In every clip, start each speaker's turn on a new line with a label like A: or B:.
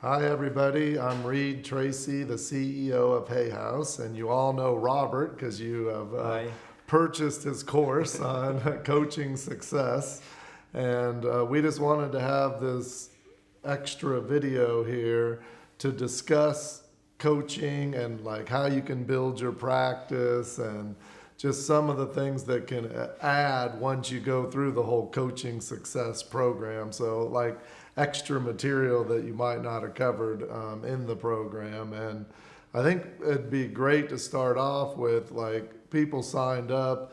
A: Hi, everybody. I'm Reid, Tracy, the CEO of Hay House, and you all know Robert because you have
B: Hi.
A: purchased his course on coaching success. And we just wanted to have this extra video here to discuss coaching and like how you can build your practice and just some of the things that can add once you go through the whole coaching success program. So like extra material that you might not have covered in the program. And I think it'd be great to start off with like people signed up,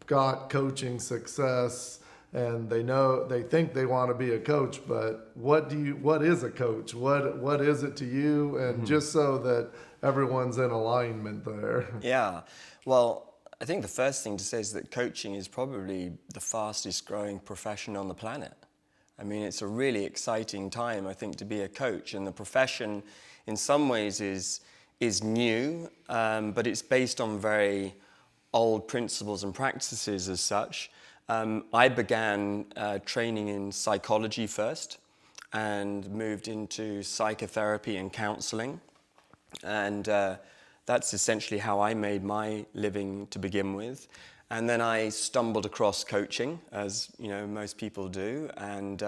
A: got coaching success, and they think they want to be a coach, but what is a coach? What is it to you? And just so that everyone's in alignment there.
B: Yeah. Well, I think the first thing to say is that coaching is probably the fastest growing profession on the planet. I mean, it's a really exciting time, I think, to be a coach. And the profession, in some ways, is new, but it's based on very old principles and practices as such. I began training in psychology first and moved into psychotherapy and counseling. And that's essentially how I made my living to begin with. And then I stumbled across coaching, as you know most people do. And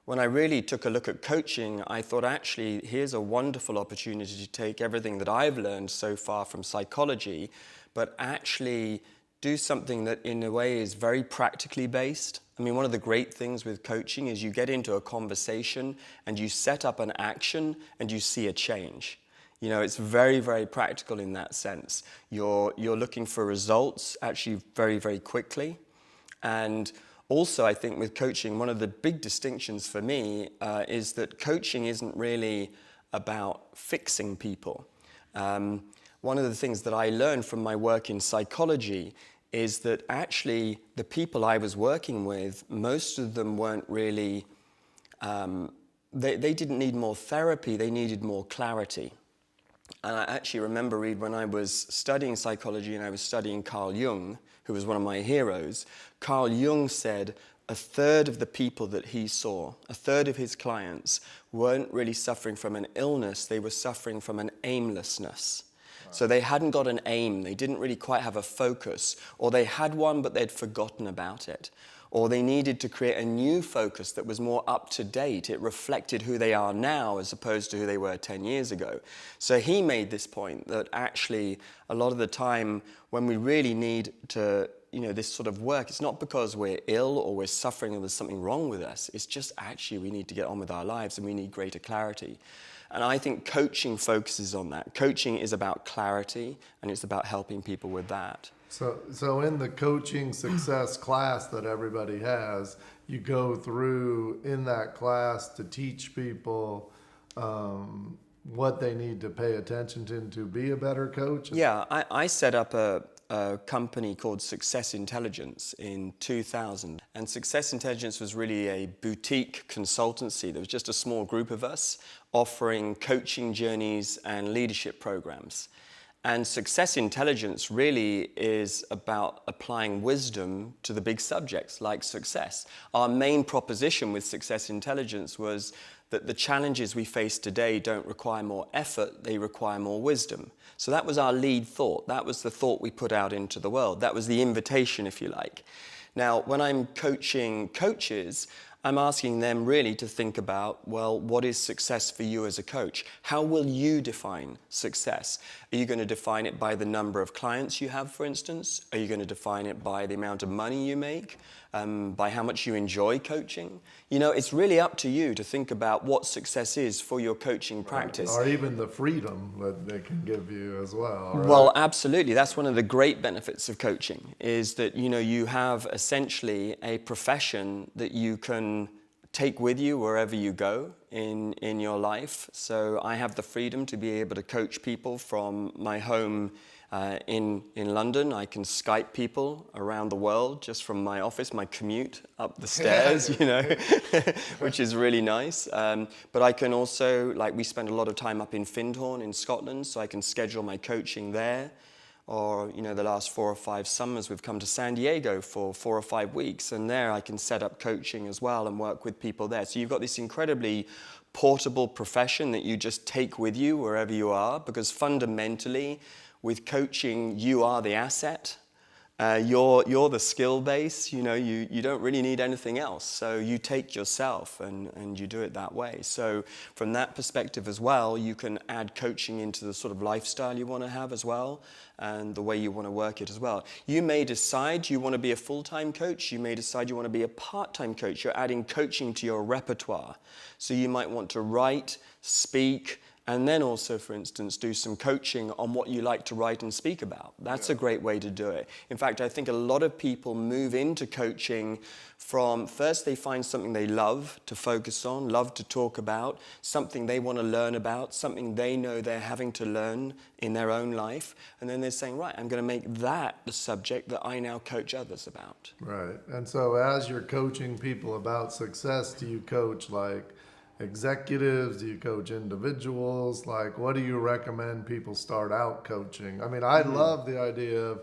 B: when I really took a look at coaching, I thought, actually, here's a wonderful opportunity to take everything that I've learned so far from psychology, but actually do something that in a way is very practically based. I mean, one of the great things with coaching is you get into a conversation and you set up an action and you see a change. You know, it's very, very practical in that sense. You're looking for results actually very, very quickly. And also, I think with coaching, one of the big distinctions for me is that coaching isn't really about fixing people. One of the things that I learned from my work in psychology is that actually the people I was working with, most of them weren't really, they didn't need more therapy, they needed more clarity. And I actually remember, Reid, when I was studying psychology and I was studying Carl Jung, who was one of my heroes, Carl Jung said a third of the people that he saw, a third of his clients, weren't really suffering from an illness, they were suffering from an aimlessness. So they hadn't got an aim, they didn't really quite have a focus, or they had one but they'd forgotten about it. Or they needed to create a new focus that was more up to date. It reflected who they are now as opposed to who they were 10 years ago. So he made this point that actually a lot of the time when we really need to, this sort of work, it's not because we're ill or we're suffering or there's something wrong with us. It's just actually we need to get on with our lives and we need greater clarity. And I think coaching focuses on that. Coaching is about clarity and it's about helping people with that.
A: So in the coaching success class that everybody has, you go through in that class to teach people what they need to pay attention to be a better coach?
B: Yeah, I set up a company called Success Intelligence in 2000. And Success Intelligence was really a boutique consultancy. There was just a small group of us offering coaching journeys and leadership programs. And Success Intelligence really is about applying wisdom to the big subjects like success. Our main proposition with Success Intelligence was that the challenges we face today don't require more effort, they require more wisdom. So that was our lead thought. That was the thought we put out into the world. That was the invitation, if you like. Now, when I'm coaching coaches, I'm asking them really to think about, well, what is success for you as a coach? How will you define success? Are you going to define it by the number of clients you have, for instance? Are you going to define it by the amount of money you make? By how much you enjoy coaching? You know, it's really up to you to think about what success is for your coaching practice.
A: Or even the freedom that they can give you as well. Right?
B: Well, absolutely. That's one of the great benefits of coaching, is that, you have essentially a profession that you can take with you wherever you go in your life. So I have the freedom to be able to coach people from my home in London. I can Skype people around the world just from my office, my commute up the stairs, which is really nice. But I can also, we spend a lot of time up in Findhorn in Scotland, so I can schedule my coaching there. Or, the last 4 or 5 summers we've come to San Diego for 4 or 5 weeks, and there I can set up coaching as well and work with people there. So you've got this incredibly portable profession that you just take with you wherever you are, because fundamentally, with coaching, you are the asset. You're the skill base, you don't really need anything else. So you take yourself and you do it that way. So from that perspective as well, you can add coaching into the sort of lifestyle you want to have as well, and the way you want to work it as well. You may decide you want to be a full-time coach. You may decide you want to be a part-time coach. You're adding coaching to your repertoire. So you might want to write, speak, and then also, for instance, do some coaching on what you like to write and speak about. That's a great way to do it. In fact, I think a lot of people move into coaching from, first they find something they love to focus on, love to talk about, something they want to learn about, something they know they're having to learn in their own life. And then they're saying, right, I'm going to make that the subject that I now coach others about.
A: Right. And so as you're coaching people about success, do you coach like executives? Do you coach individuals? Like, what do you recommend people start out coaching? I mean, I love the idea of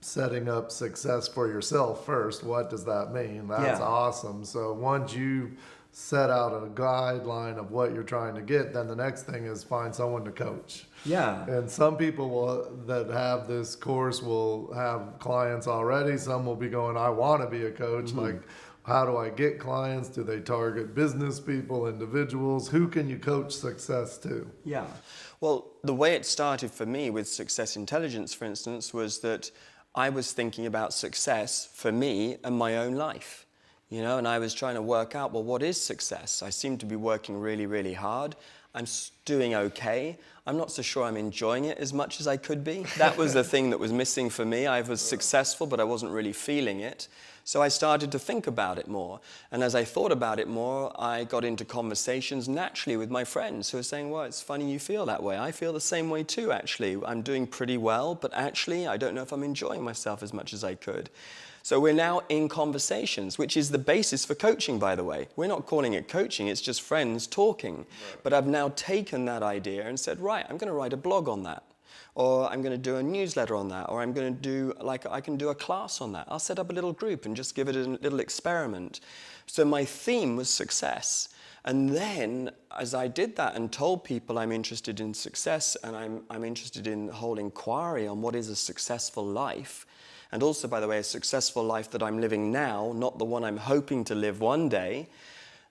A: setting up success for yourself first. What does that mean? That's awesome. So once you set out a guideline of what you're trying to get, then the next thing is find someone to coach.
B: Yeah.
A: And some people that have this course will have clients already. Some will be going, I want to be a coach. Like, how do I get clients? Do they target business people, individuals? Who can you coach success to?
B: Yeah. Well, the way it started for me with Success Intelligence, for instance, was that I was thinking about success for me and my own life. And I was trying to work out, well, what is success? I seem to be working really, really hard. I'm doing okay. I'm not so sure I'm enjoying it as much as I could be. That was the thing that was missing for me. I was successful, but I wasn't really feeling it. So I started to think about it more. And as I thought about it more, I got into conversations naturally with my friends who were saying, well, it's funny you feel that way. I feel the same way too, actually. I'm doing pretty well, but actually, I don't know if I'm enjoying myself as much as I could. So we're now in conversations, which is the basis for coaching, by the way. We're not calling it coaching, it's just friends talking. Right. But I've now taken that idea and said, right, I'm going to write a blog on that. Or I'm going to do a newsletter on that. Or I'm going to do, I can do a class on that. I'll set up a little group and just give it a little experiment. So my theme was success. And then, as I did that and told people I'm interested in success and I'm interested in the whole inquiry on what is a successful life, and also, by the way, a successful life that I'm living now, not the one I'm hoping to live one day,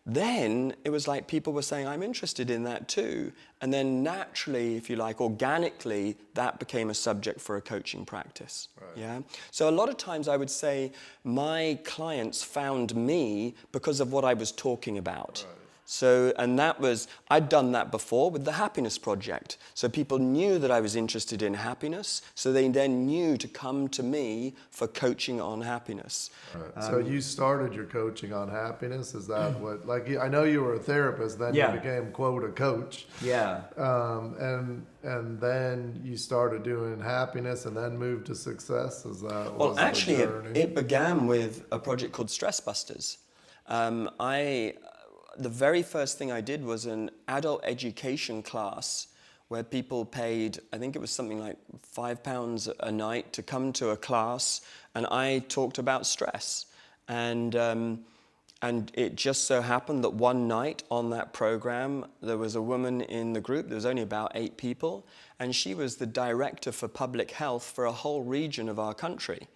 B: then it was like people were saying, I'm interested in that too. And then naturally, if you like, organically, that became a subject for a coaching practice. Right. Yeah. So a lot of times I would say my clients found me because of what I was talking about. Right. So, and that was, I'd done that before with the Happiness Project. So people knew that I was interested in happiness, so they then knew to come to me for coaching on happiness.
A: Right. So you started your coaching on happiness, is that what, like, I know you were a therapist, then you became, quote, a coach.
B: Yeah.
A: And then you started doing happiness and then moved to success, is that
B: well, actually, it began with a project called Stress Busters. The very first thing I did was an adult education class where people paid, I think it was something like £5 a night to come to a class, and I talked about stress. And it just so happened that one night on that program, there was a woman in the group, there was only about 8 people, and she was the director for public health for a whole region of our country.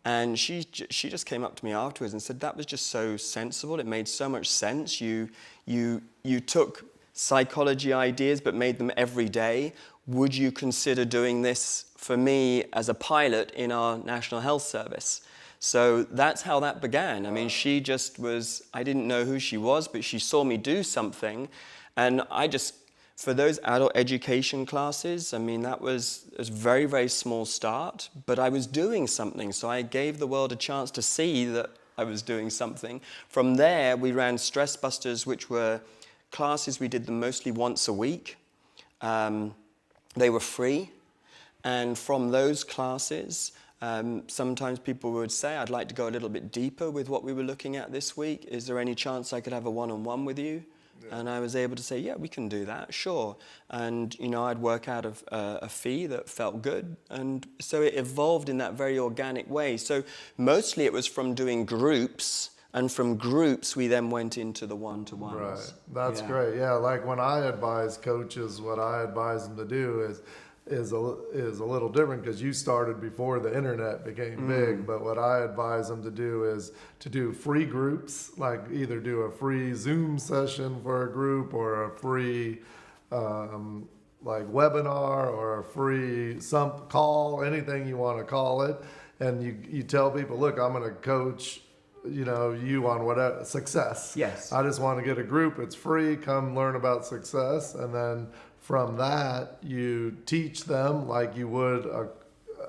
B: And she just came up to me afterwards and said, that was just so sensible. It made so much sense. You took psychology ideas but made them every day. Would you consider doing this for me as a pilot in our National Health Service? So that's how that began. I mean, she just was, I didn't know who she was, but she saw me do something. And I just, for those adult education classes, I mean, that was a very, very small start, but I was doing something. So I gave the world a chance to see that I was doing something. From there, we ran Stress Busters, which were classes, we did them mostly once a week. They were free. And from those classes, sometimes people would say, I'd like to go a little bit deeper with what we were looking at this week. Is there any chance I could have a one-on-one with you? Yeah. And I was able to say, yeah, we can do that, sure. And, I'd work out a fee that felt good. And so it evolved in that very organic way. So mostly it was from doing groups
A: Right.
B: from groups, we then went into the one-to-ones.
A: Right. That's
B: Yeah.
A: great. Yeah. Like when I advise coaches, what I advise them to do is a little different because you started before the internet became big. But what I advise them to do is to do free groups, like either do a free Zoom session for a group or a free like webinar or a free some call, anything you want to call it. And you tell people, look, I'm going to coach you on whatever success.
B: Yes.
A: I just want to get a group. It's free. Come learn about success. And then from that, you teach them like you would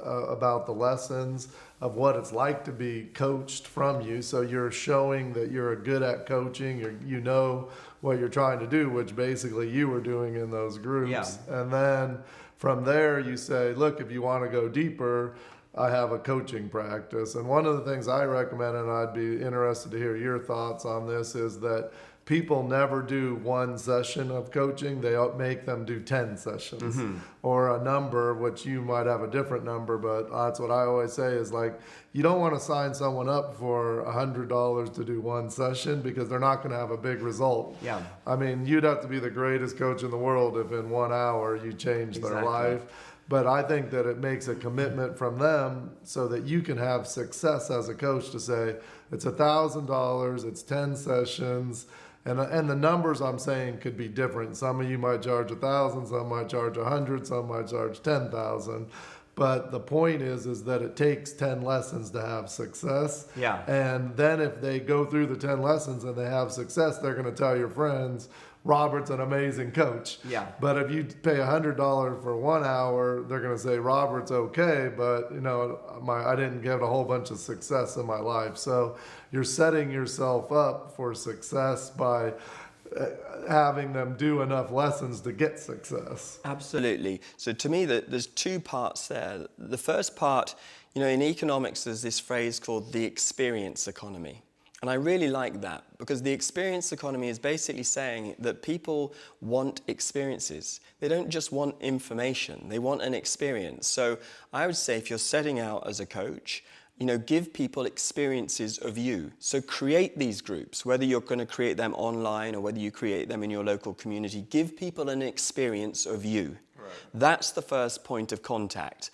A: about the lessons of what it's like to be coached from you. So you're showing that you're good at coaching. You know what you're trying to do, which basically you were doing in those groups.
B: Yeah.
A: And then from there, you say, look, if you want to go deeper, I have a coaching practice. And one of the things I recommend, and I'd be interested to hear your thoughts on this, is that people never do one session of coaching. They make them do 10 sessions or a number, which you might have a different number, but that's what I always say is like, you don't want to sign someone up for $100 to do one session because they're not going to have a big result.
B: Yeah.
A: I mean, you'd have to be the greatest coach in the world if in 1 hour you change their
B: Exactly.
A: life. But I think that it makes a commitment from them so that you can have success as a coach to say, it's $1,000, it's 10 sessions. And the numbers I'm saying could be different. Some of you might charge 1,000, some might charge 100, some might charge 10,000. But the point is that it takes 10 lessons to have success.
B: Yeah.
A: And then if they go through the 10 lessons and they have success, they're going to tell your friends, Robert's an amazing coach.
B: Yeah.
A: But if you pay $100 for 1 hour, they're going to say Robert's okay, but I didn't get a whole bunch of success in my life. So you're setting yourself up for success by having them do enough lessons to get success.
B: Absolutely. So to me, there's two parts there. The first part, in economics, there's this phrase called the experience economy. And I really like that because the experience economy is basically saying that people want experiences. They don't just want information, they want an experience. So I would say if you're setting out as a coach, give people experiences of you. So create these groups, whether you're going to create them online or whether you create them in your local community, give people an experience of you. Right. That's the first point of contact.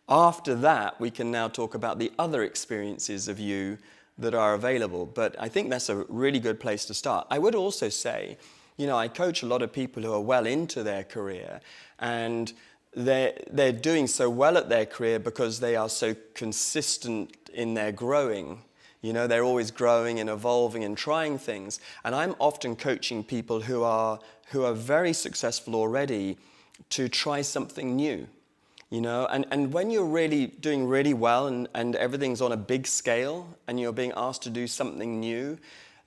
B: After that, we can now talk about the other experiences of you that are available. But I think that's a really good place to start. I would also say, I coach a lot of people who are well into their career and they're doing so well at their career because they are so consistent in their growing. They're always growing and evolving and trying things. And I'm often coaching people who are very successful already to try something new. And when you're really doing really well and everything's on a big scale and you're being asked to do something new,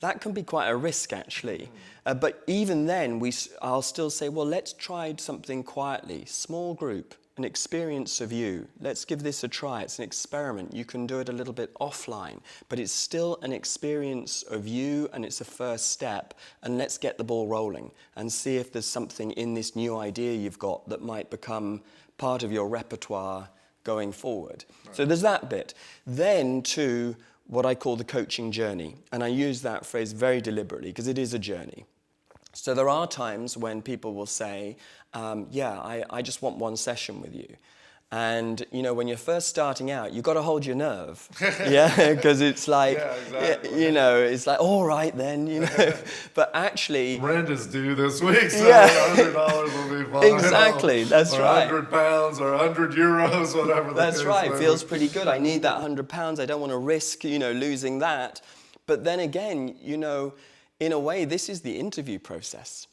B: that can be quite a risk actually. But even then, I'll still say, well, let's try something quietly, small group, an experience of you. Let's give this a try. It's an experiment. You can do it a little bit offline, but it's still an experience of you and it's a first step. And let's get the ball rolling and see if there's something in this new idea you've got that might become part of your repertoire going forward. Right. So there's that bit. Then to what I call the coaching journey. And I use that phrase very deliberately because it is a journey. So there are times when people will say, I just want one session with you. And, when you're first starting out, you've got to hold your nerve. Yeah, because it's like,
A: exactly.
B: It's like, all right then, But actually...
A: Rent is due this week, so $100 will be fine.
B: Exactly, that's right.
A: Or 100 pounds or 100 euros, whatever
B: That's right, feels pretty good. I need that 100 pounds. I don't want to risk, losing that. But then again, in a way, this is the interview process.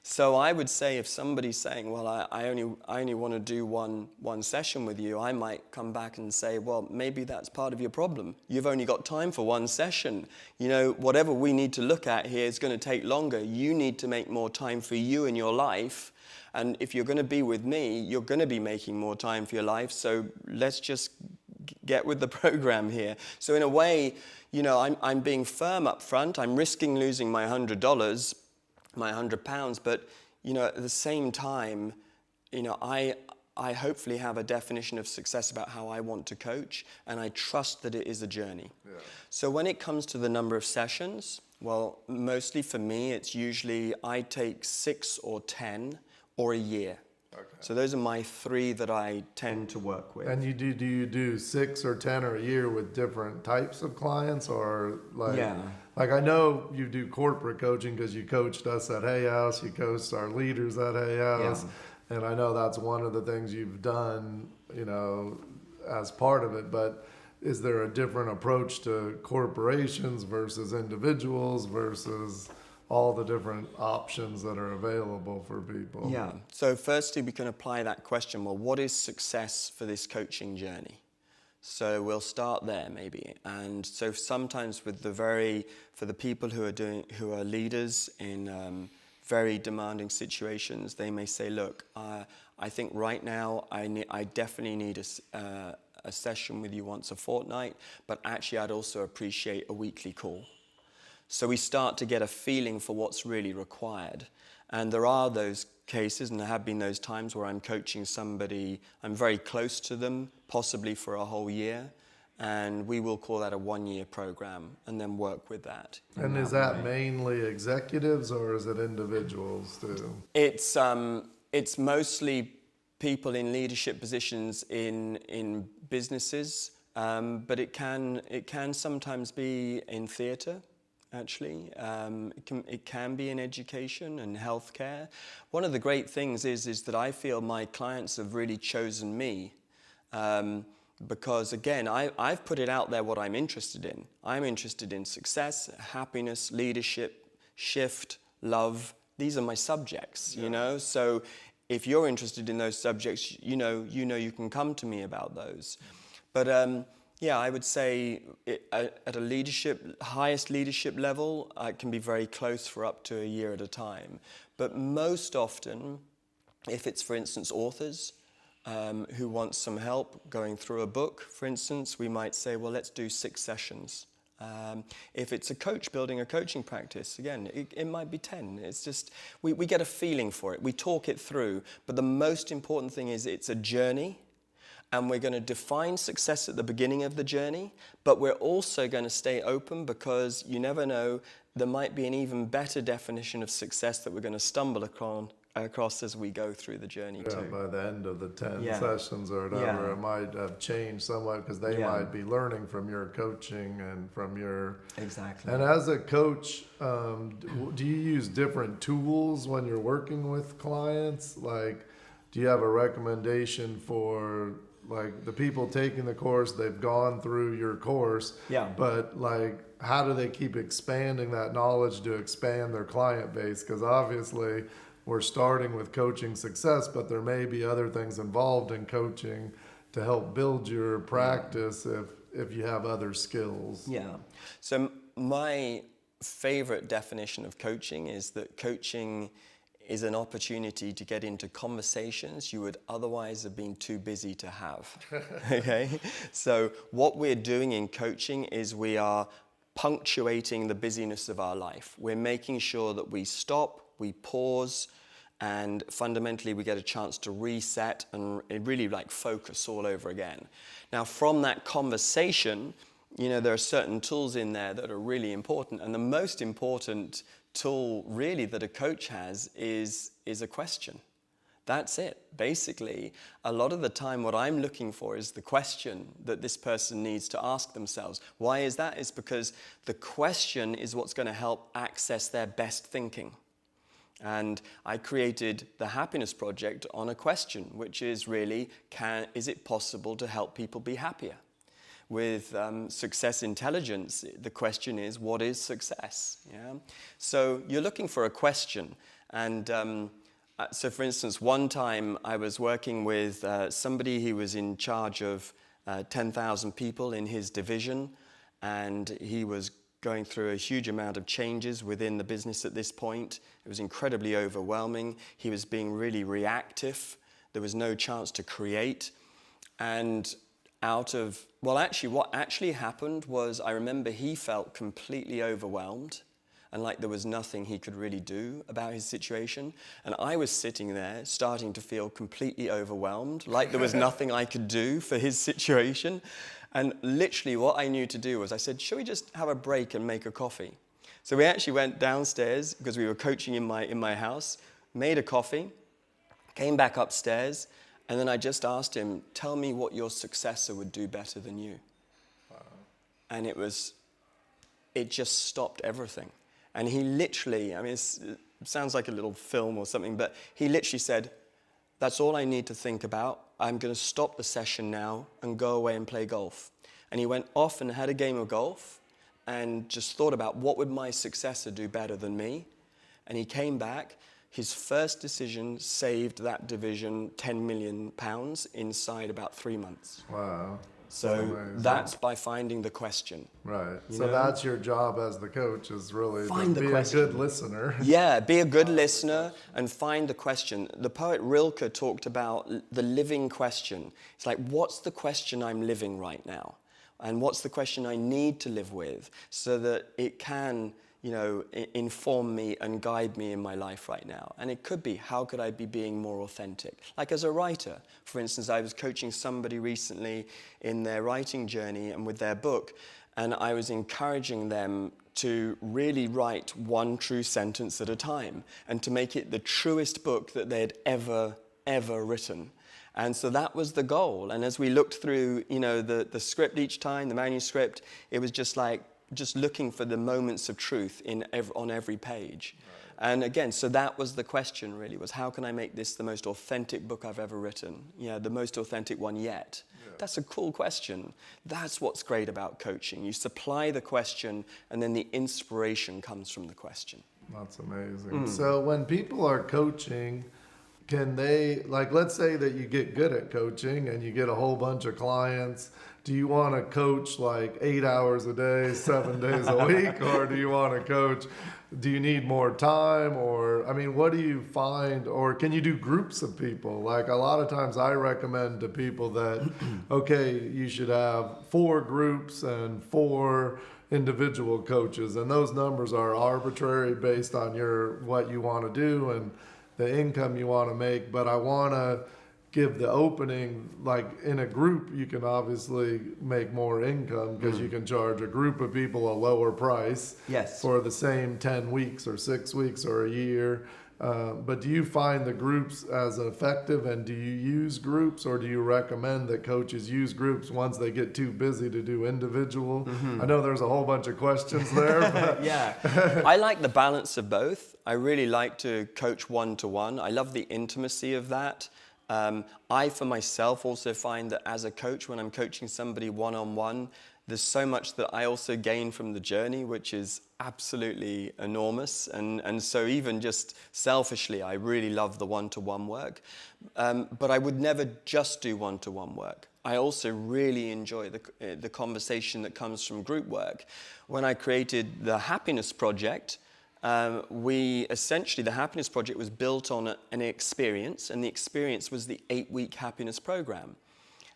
B: So I would say if somebody's saying, well, I only want to do one session with you, I might come back and say, well, maybe that's part of your problem. You've only got time for one session. Whatever we need to look at here is going to take longer. You need to make more time for you in your life. And if you're going to be with me, you're going to be making more time for your life. So let's just get with the program here. So in a way, I'm being firm up front. I'm risking losing my $100, my £100, but at the same time, I hopefully have a definition of success about how I want to coach, and I trust that it is a journey.
A: Yeah.
B: So when it comes to the number of sessions, well, mostly for me, it's usually I take 6 or 10 or a year.
A: Okay.
B: So those are my 3 that I tend to work with.
A: And do you do 6 or 10 or a year with different types of clients, or like?
B: Yeah.
A: Like I know you do corporate coaching because you coached us at Hay House, you coached our leaders at Hay House, and I know that's one of the things you've done, you know, as part of it. But is there a different approach to corporations versus individuals versus all the different options that are available for people?
B: Yeah. So firstly, we can apply that question, well, what is success for this coaching journey? So we'll start there maybe. And so sometimes for the people who are leaders in very demanding situations, they may say, look, I think right now I definitely need a session with you once a fortnight, but actually I'd also appreciate a weekly call. So we start to get a feeling for what's really required. And there are those cases, and there have been those times where I'm coaching somebody, I'm very close to them, possibly for a whole year, and we will call that a 1-year program and then work with that.
A: And is that mainly executives or is it individuals too?
B: It's mostly people in leadership positions in businesses, but it can sometimes be in theatre. Actually, it can be in education and healthcare. One of the great things is that I feel my clients have really chosen me because, again, I've put it out there what I'm interested in. I'm interested in success, happiness, leadership, shift, love. These are my subjects, you know. So if you're interested in those subjects, you know you can come to me about those. But yeah, I would say at a highest leadership level, it can be very close for up to a year at a time. But most often, if it's, for instance, authors who want some help going through a book, for instance, we might say, well, let's do 6 sessions. If it's a coach building a coaching practice, again, it might be 10. It's just, we get a feeling for it. We talk it through. But the most important thing is it's a journey. And we're going to define success at the beginning of the journey, but we're also going to stay open because you never know, there might be an even better definition of success that we're going to stumble across as we go through the journey too.
A: By the end of the 10 sessions or whatever, it might have changed somewhat because they might be learning from your coaching and from your...
B: Exactly.
A: And as a coach, do you use different tools when you're working with clients? Like, do you have a recommendation for... Like the people taking the course, they've gone through your course, but like how do they keep expanding that knowledge to expand their client base? Because obviously we're starting with coaching success, but there may be other things involved in coaching to help build your practice if you have other skills.
B: Yeah. So my favorite definition of coaching is that coaching is an opportunity to get into conversations you would otherwise have been too busy to have. Okay? So what we're doing in coaching is we are punctuating the busyness of our life. We're making sure that we stop, we pause, and fundamentally we get a chance to reset and really like focus all over again. Now from that conversation, you know, there are certain tools in there that are really important, and the most important tool really that a coach has is a question. That's it. Basically, a lot of the time what I'm looking for is the question that this person needs to ask themselves. Why is that? It's because the question is what's going to help access their best thinking. And I created the Happiness Project on a question, which is really, is it possible to help people be happier? With success intelligence, the question is, what is success? Yeah? So you're looking for a question. And so for instance, one time I was working with somebody who was in charge of 10,000 people in his division, and he was going through a huge amount of changes within the business at this point. It was incredibly overwhelming. He was being really reactive. There was no chance to create. And what actually happened was I remember he felt completely overwhelmed. and like there was nothing he could really do about his situation. And I was sitting there starting to feel completely overwhelmed, like there was nothing I could do for his situation. And literally what I knew to do was I said, shall we just have a break and make a coffee? So we actually went downstairs because we were coaching in my house, made a coffee, came back upstairs, and then I just asked him, tell me what your successor would do better than you. Wow. And it just stopped everything. And he literally, I mean, it sounds like a little film or something, but he literally said, that's all I need to think about. I'm going to stop the session now and go away and play golf. And he went off and had a game of golf and just thought about what would my successor do better than me. And he came back. His first decision saved that division £10 million inside about 3 months.
A: Wow.
B: So that's by finding the question.
A: Right.
B: You
A: So
B: know?
A: That's your job as the coach, is really
B: Find
A: to
B: the
A: be
B: question.
A: a good listener.
B: Yeah, be a good listener and find the question. The poet Rilke talked about the living question. It's like, what's the question I'm living right now? And what's the question I need to live with so that it can, you know, inform me and guide me in my life right now. And it could be, how could I be being more authentic? Like as a writer, for instance, I was coaching somebody recently in their writing journey and with their book, and I was encouraging them to really write one true sentence at a time and to make it the truest book that they'd ever written. And so that was the goal. And as we looked through, you know, the script each time, the manuscript, it was just like, just looking for the moments of truth on every page. Right. And again, so that was the question really, was how can I make this the most authentic book I've ever written? Yeah, the most authentic one yet. Yeah. That's a cool question. That's what's great about coaching. You supply the question and then the inspiration comes from the question.
A: That's amazing. So when people are coaching, can they, like, let's say that you get good at coaching and you get a whole bunch of clients. Do you want to coach like 8 hours a day, 7 days a week? Or do you want to coach, do you need more time? Or, I mean, what do you find? Or can you do groups of people? Like a lot of times I recommend to people that, okay, you should have 4 groups and 4 individual coaches. And those numbers are arbitrary based on what you want to do and the income you want to make. But I want to give the opening, like in a group, you can obviously make more income because you can charge a group of people a lower price for the same 10 weeks or 6 weeks or a year. But do you find the groups as effective, and do you use groups, or do you recommend that coaches use groups once they get too busy to do individual? I know there's a whole bunch of questions there. But
B: yeah, I like the balance of both. I really like to coach one-to-one. I love the intimacy of that. I, for myself, also find that as a coach, when I'm coaching somebody one-on-one, there's so much that I also gain from the journey, which is absolutely enormous. And so even just selfishly, I really love the one-to-one work. But I would never just do one-to-one work. I also really enjoy the conversation that comes from group work. When I created the Happiness Project, the Happiness Project was built on an experience, and the experience was the 8-week happiness program.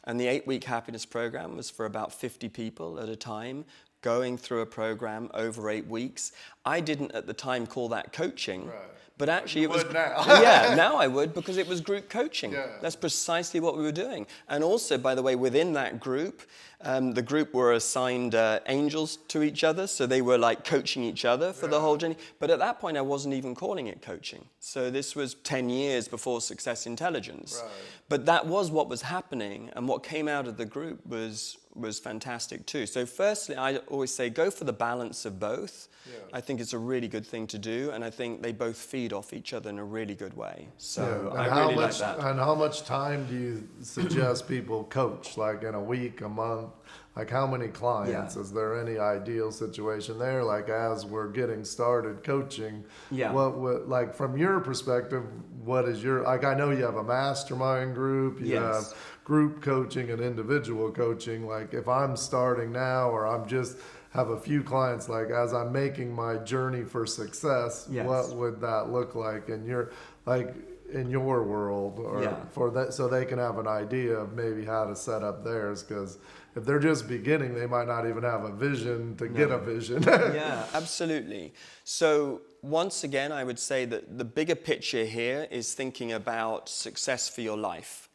B: And the 8-week happiness program was for about 50 people at a time, going through a program over 8 weeks. I didn't at the time call that coaching, but actually it was...
A: now.
B: Yeah, now I would, because it was group coaching.
A: Yeah.
B: That's precisely what we were doing. And also, by the way, within that group, the group were assigned angels to each other, so they were like coaching each other for the whole journey. But at that point, I wasn't even calling it coaching. So this was 10 years before Success Intelligence.
A: Right.
B: But that was what was happening, and what came out of the group was fantastic too. So firstly, I always say go for the balance of both. Yeah. I think it's a really good thing to do, and I think they both feed off each other in a really good way. So I really like that.
A: And how much time do you suggest people coach? Like in a week, a month? Like how many clients? Yeah. Is there any ideal situation there? Like as we're getting started coaching, what like from your perspective, what is your, like I know you have a mastermind group, you have group coaching and individual coaching. Like if I'm starting now, or I'm just have a few clients, like as I'm making my journey for success, what would that look like in your, like in your world, or for that, so they can have an idea of maybe how to set up theirs? Because if they're just beginning, they might not even have a vision to get a vision.
B: Yeah, absolutely. So once again, I would say that the bigger picture here is thinking about success for your life.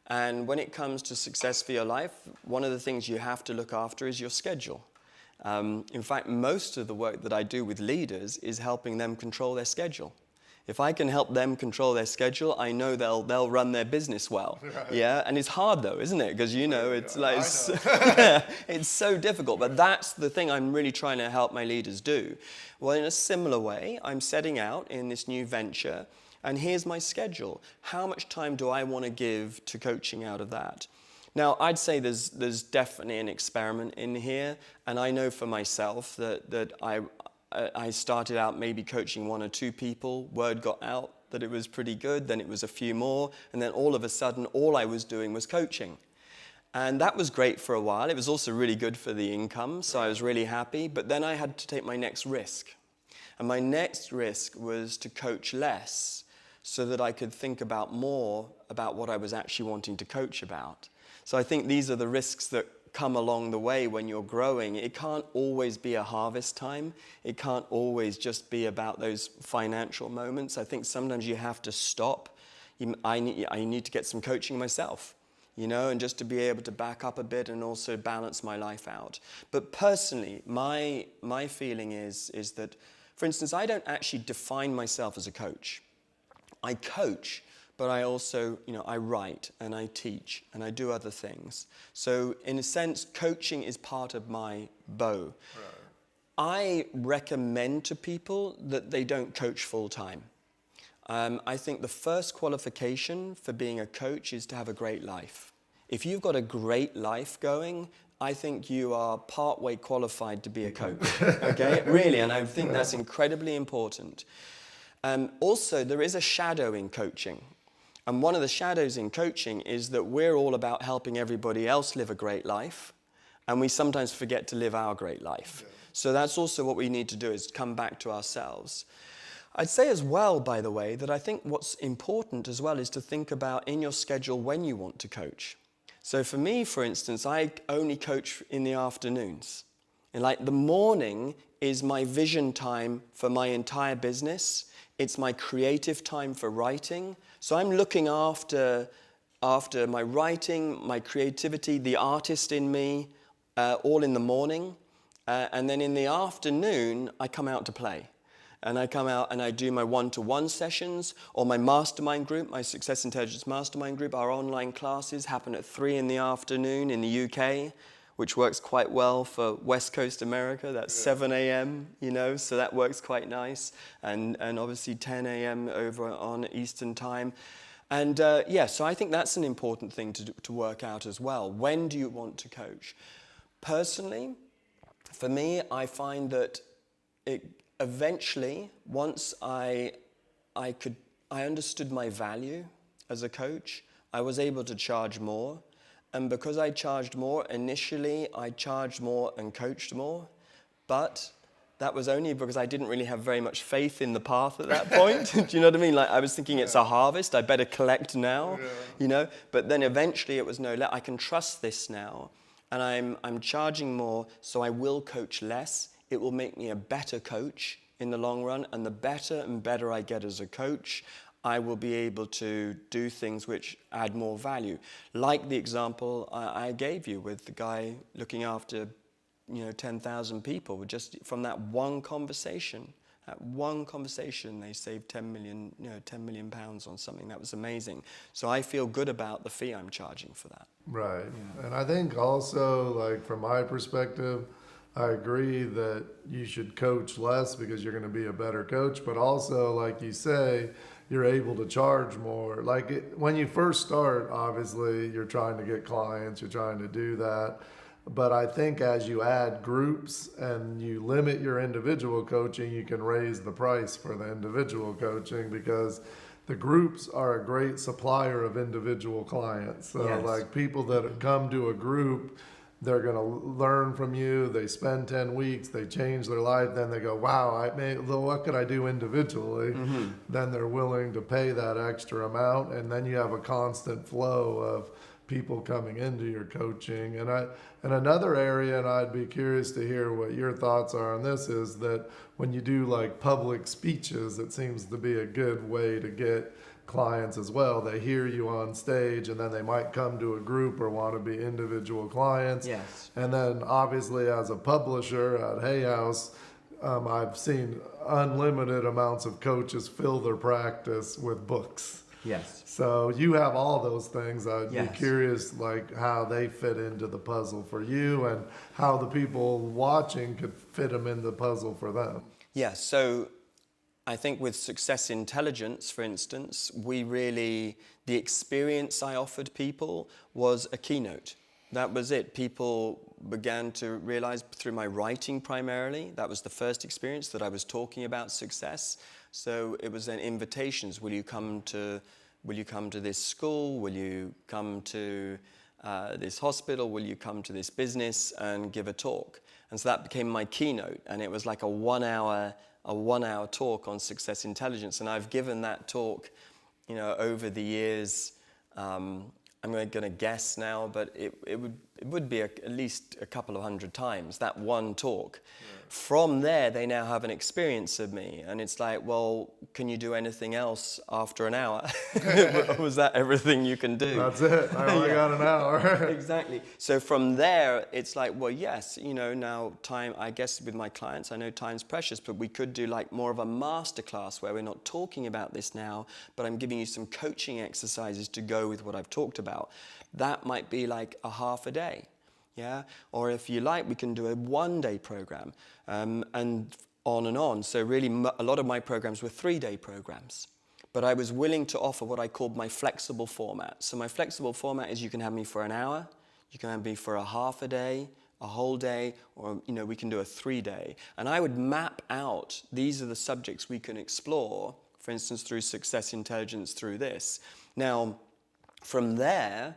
B: And when it comes to success for your life, one of the things you have to look after is your schedule. In fact, most of the work that I do with leaders is helping them control their schedule. If I can help them control their schedule, I know they'll run their business well. Right. Yeah, and it's hard though, isn't it? Because it's like it's so difficult. But that's the thing I'm really trying to help my leaders do. Well, in a similar way, I'm setting out in this new venture, and here's my schedule. How much time do I want to give to coaching out of that? Now, I'd say there's definitely an experiment in here, and I know for myself that I started out maybe coaching 1 or 2 people. Word got out that it was pretty good. Then it was a few more. And then all of a sudden, all I was doing was coaching. And that was great for a while. It was also really good for the income, so I was really happy. But then I had to take my next risk. And my next risk was to coach less so that I could think about more about what I was actually wanting to coach about. So I think these are the risks that come along the way when you're growing. It can't always be a harvest time. It can't always just be about those financial moments. I think sometimes you have to stop. I need to get some coaching myself, and just to be able to back up a bit and also balance my life out. But personally, my feeling is that, for instance, I don't actually define myself as a coach. I coach, but I also, I write and I teach and I do other things. So in a sense, coaching is part of my bow. Right. I recommend to people that they don't coach full time. I think the first qualification for being a coach is to have a great life. If you've got a great life going, I think you are partway qualified to be a coach. Okay, really, and I think that's incredibly important. Also, there is a shadow in coaching. And one of the shadows in coaching is that we're all about helping everybody else live a great life, and we sometimes forget to live our great life. Yeah. So that's also what we need to do, is come back to ourselves. I'd say as well, by the way, that I think what's important as well is to think about in your schedule when you want to coach. So for me, for instance, I only coach in the afternoons. And like the morning is my vision time for my entire business. It's my creative time for writing. So I'm looking after my writing, my creativity, the artist in me, all in the morning. And then in the afternoon, I come out to play. And I come out and I do my one-to-one sessions or my mastermind group, my Success Intelligence Mastermind Group. Our online classes happen at 3 in the afternoon in the UK, which works quite well for West Coast America. That's 7 a.m., so that works quite nice. And obviously 10 a.m. over on Eastern time. And so I think that's an important thing to work out as well. When do you want to coach? Personally, for me, I find that eventually, once I understood my value as a coach, I was able to charge more. And because I charged more, initially I charged more and coached more. But that was only because I didn't really have very much faith in the path at that point. Do you know what I mean? Like I was thinking it's a harvest, I better collect now, But then eventually it was no, I can trust this now. And I'm charging more, so I will coach less. It will make me a better coach in the long run. And the better and better I get as a coach, I will be able to do things which add more value. Like the example I gave you with the guy looking after 10,000 people. Just from that one conversation, they saved 10 million pounds on something. That was amazing. So I feel good about the fee I'm charging for that.
A: Right. Yeah. And I think also, like from my perspective, I agree that you should coach less because you're going to be a better coach. But also, like you say, you're able to charge more. When you first start, obviously, you're trying to get clients, you're trying to do that. But I think as you add groups and you limit your individual coaching, you can raise the price for the individual coaching because the groups are a great supplier of individual clients. So like people that come to a group, they're going to learn from you. They spend 10 weeks, they change their life. Then they go, wow, what could I do individually? Then they're willing to pay that extra amount. And then you have a constant flow of people coming into your coaching. And another area, and I'd be curious to hear what your thoughts are on this, is that when you do like public speeches, it seems to be a good way to get clients as well. They hear you on stage, and then they might come to a group or want to be individual clients.
B: Yes.
A: And then obviously as a publisher at Hay House, I've seen unlimited amounts of coaches fill their practice with books.
B: Yes.
A: So you have all those things. I'd
B: Yes.
A: be curious like how they fit into the puzzle for you, and how the people watching could fit them in the puzzle for them.
B: Yeah, so I think with Success Intelligence, for instance, the experience I offered people was a keynote. That was it. People began to realize through my writing primarily, that was the first experience, that I was talking about success. So it was then invitations. Will you come to this school? Will you come to this hospital? Will you come to this business and give a talk? And so that became my keynote, and it was like a one hour talk on Success Intelligence. And I've given that talk, over the years. I'm going to guess now, but it would be at least a couple of hundred times, that one talk. Yeah. From there, they now have an experience of me, and it's like, well, can you do anything else after an hour? Was that everything you can do?
A: That's it. I only got an hour.
B: Exactly. So from there, it's like, well, yes, now time, I guess with my clients, I know time's precious, but we could do like more of a masterclass where we're not talking about this now, but I'm giving you some coaching exercises to go with what I've talked about. That might be like a half a day. Yeah, or if you like, we can do a one-day program, and on and on. So really, a lot of my programs were 3-day programs, but I was willing to offer what I called my flexible format. So my flexible format is you can have me for an hour, you can have me for a half a day, a whole day, or we can do a 3-day. And I would map out, these are the subjects we can explore, for instance, through Success Intelligence, through this. Now, from there,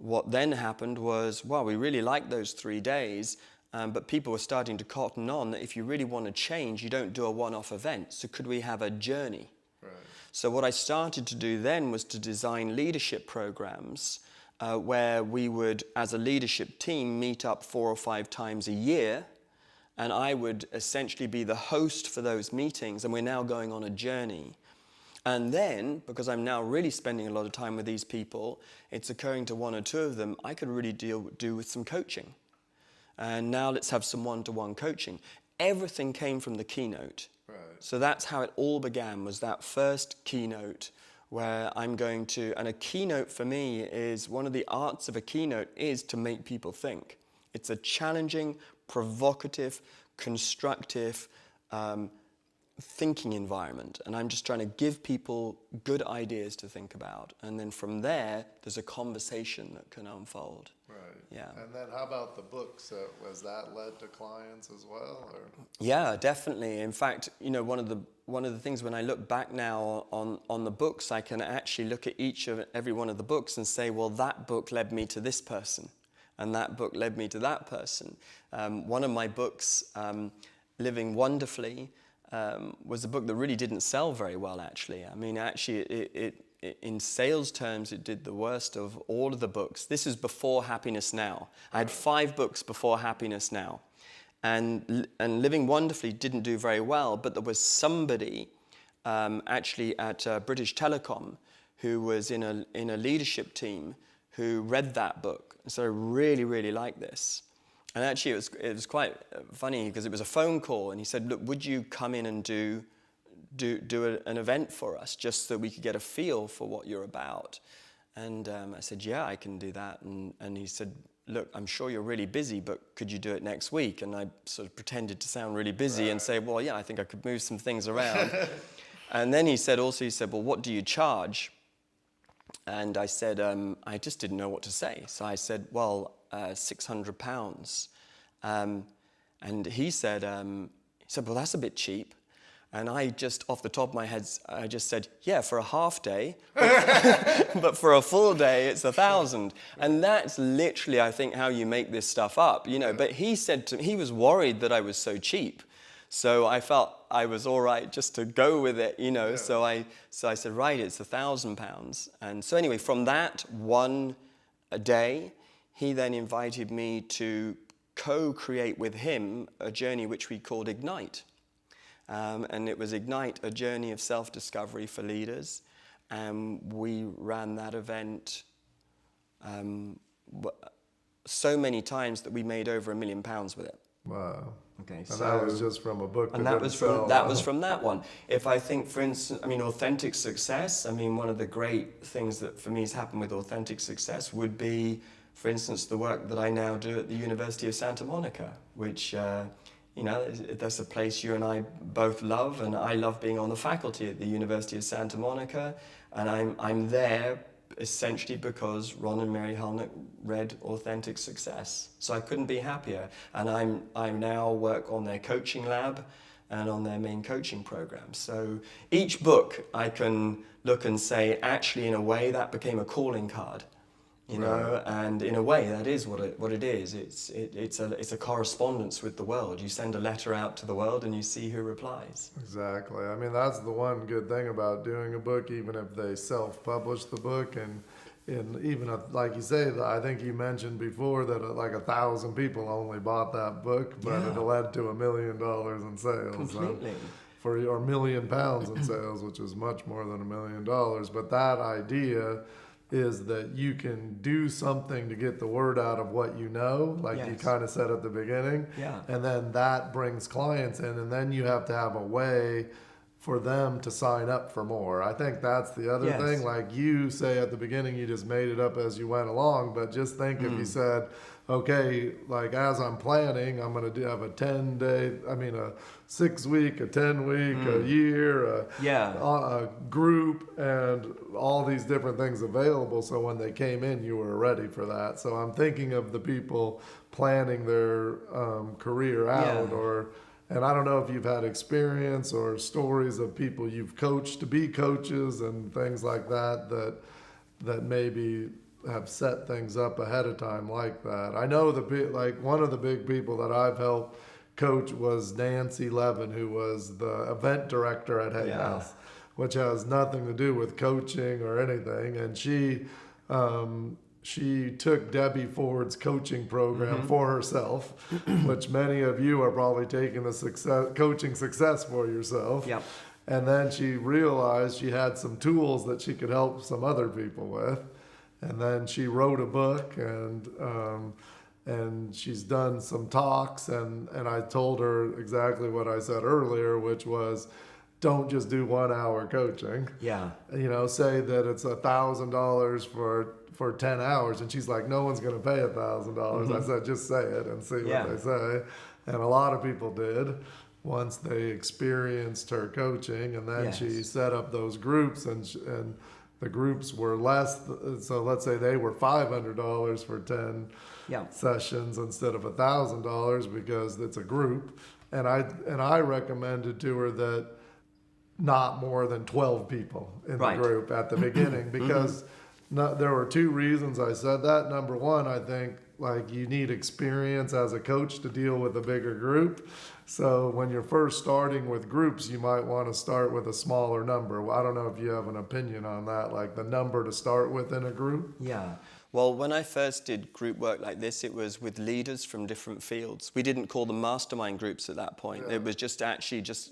B: what then happened was, well, we really liked those 3 days, but people were starting to cotton on that if you really want to change, you don't do a one-off event. So could we have a journey? Right. So what I started to do then was to design leadership programs where we would, as a leadership team, meet up 4 or 5 times a year, and I would essentially be the host for those meetings, and we're now going on a journey. And then, because I'm now really spending a lot of time with these people, it's occurring to 1 or 2 of them, I could really do with some coaching. And now let's have some one-to-one coaching. Everything came from the keynote. Right. So that's how it all began, was that first keynote where I'm going to, and a keynote for me is, one of the arts of a keynote is to make people think. It's a challenging, provocative, constructive, thinking environment, and I'm just trying to give people good ideas to think about, and then from there there's a conversation that can unfold. Right. Yeah.
A: And then how about the books? Was that led to clients as well, or?
B: Yeah, definitely. In fact, one of the things when I look back now on the books, I can actually look at every one of the books and say, well, that book led me to this person, and that book led me to that person. One of my books, Living Wonderfully, was a book that really didn't sell very well, actually. I mean, actually, it in sales terms, it did the worst of all of the books. This is before Happiness Now. I had 5 books before Happiness Now. And Living Wonderfully didn't do very well, but there was somebody actually at British Telecom who was in a leadership team who read that book. So I really, really liked this. And actually, it was quite funny because it was a phone call, and he said, "Look, would you come in and do an event for us, just so we could get a feel for what you're about?" And I said, "Yeah, I can do that." And he said, "Look, I'm sure you're really busy, but could you do it next week?" And I sort of pretended to sound really busy and say, "Well, yeah, I think I could move some things around." And then he said, "Well, what do you charge?" And I said, I just didn't know what to say. So I said, well, £600. And he said, well, that's a bit cheap. And I just, off the top of my head, I just said, yeah, for a half day, but for a full day, it's 1,000. And that's literally, I think, how you make this stuff up, But he said he was worried that I was so cheap. So I felt I was all right just to go with it, Yeah. So I said, right, it's £1,000. And so anyway, from that one a day, he then invited me to co-create with him a journey which we called Ignite. And it was Ignite, a journey of self-discovery for leaders. And we ran that event so many times that we made over £1 million with it.
A: Wow.
B: Okay,
A: And
B: so
A: that was just from a book.
B: and that was from that one. If I think, for instance, I mean, authentic success. I mean, one of the great things that for me has happened with authentic success would be, for instance, the work that I now do at the University of Santa Monica, which you know, that's a place you and I both love, and I love being on the faculty at the University of Santa Monica, and I'm there essentially because Ron and Mary Hulnick read Authentic Success. So I couldn't be happier. And I now work on their coaching lab and on their main coaching program. So each book I can look and say, actually, in a way, that became a calling card. You know, and in a way, that is what it is. It's a correspondence with the world. You send a letter out to the world, and you see who replies.
A: Exactly. I mean, that's the one good thing about doing a book, even if they self-publish the book, and even like you say, I think you mentioned before that like 1,000 people only bought that book, but it led to $1 million in sales.
B: Completely.
A: Or £1 million in sales, which is much more than $1 million. But that idea is that you can do something to get the word out of what you know, like you kind of said at the beginning, and then that brings clients in, and then you have to have a way for them to sign up for more. I think that's the other thing. Like you say at the beginning, you just made it up as you went along, but just think if you said, okay, like as I'm planning, I'm going to have a 6-week, a 10-week, a year, a group, and all these different things available. So when they came in, you were ready for that. So I'm thinking of the people planning their career out, and I don't know if you've had experience or stories of people you've coached to be coaches and things like that maybe have set things up ahead of time like that. I know like one of the big people that I've helped coach was Nancy Levin, who was the event director at Hay House, which has nothing to do with coaching or anything. And she took Debbie Ford's coaching program for herself, which many of you are probably taking the coaching success for yourself. Yep. And then she realized she had some tools that she could help some other people with. And then she wrote a book, and she's done some talks, and I told her exactly what I said earlier, which was, don't just do 1 hour coaching. Yeah. You know, say that it's $1,000 for 10 hours. And she's like, no one's going to pay $1,000. I said, just say it and see what they say. And a lot of people did once they experienced her coaching. And then she set up those groups, and the groups were less. So let's say they were $500 for 10 sessions instead of $1,000 because it's a group. And I recommended to her that not more than 12 people in the group at the beginning, because there were 2 reasons I said that. Number one, I think like you need experience as a coach to deal with a bigger group. So when you're first starting with groups, you might want to start with a smaller number. I don't know if you have an opinion on that, like the number to start with in a group.
B: Yeah. Well, when I first did group work like this, it was with leaders from different fields. We didn't call them mastermind groups at that point. It was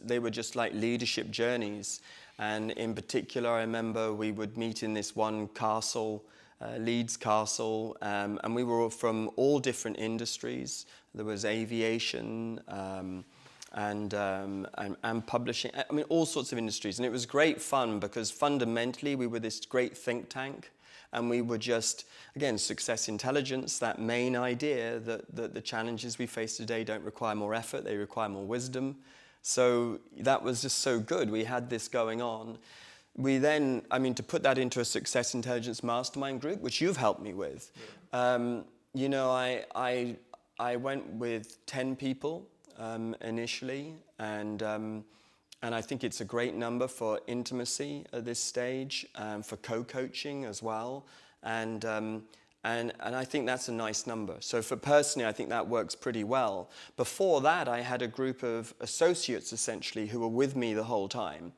B: they were just like leadership journeys. And in particular, I remember we would meet in this one castle, Leeds Castle, and we were all from all different industries. There was aviation and publishing, I mean, all sorts of industries. And it was great fun because fundamentally we were this great think tank. And we were just, again, success intelligence, that main idea that the challenges we face today don't require more effort, they require more wisdom. So that was just so good. We had this going on. We then, I mean, to put that into a success intelligence mastermind group, which you've helped me with, you know, I went with 10 people initially, and I think it's a great number for intimacy at this stage, for co-coaching as well, and I think that's a nice number. So for personally, I think that works pretty well. Before that, I had a group of associates essentially who were with me the whole time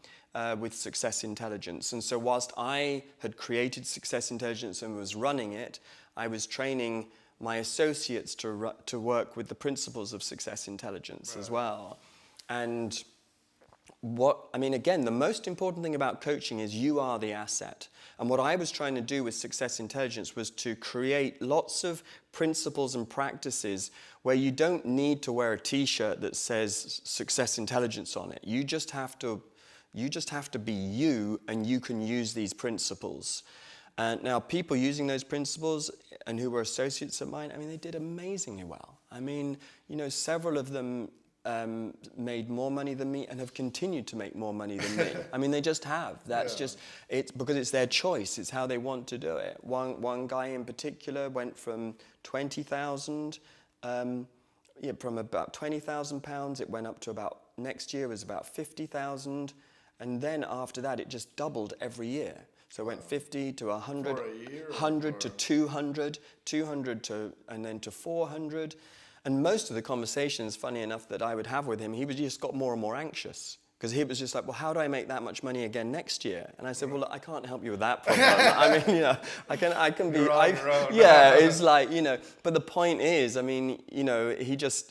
B: with Success Intelligence. And so whilst I had created Success Intelligence and was running it, I was training my associates to work with the principles of success intelligence as well. And again, the most important thing about coaching is you are the asset. And what I was trying to do with Success Intelligence was to create lots of principles and practices where you don't need to wear a t-shirt that says Success Intelligence on it. You just have to be you, and you can use these principles. And now people using those principles and who were associates of mine, they did amazingly well. Several of them made more money than me and have continued to make more money than me. They just have. It's because it's their choice. It's how they want to do it. One guy in particular went from 20,000, from about 20,000 pounds, it went up to about, next year was about 50,000. And then after that, it just doubled every year. So it went 50 to 100, 100 to 200, 200 to, and then to 400. And most of the conversations, funny enough, that I would have with him, he just got more and more anxious. Because he was just like, well, how do I make that much money again next year? And I said, well, look, I can't help you with that problem. I can be, it's like, but the point is,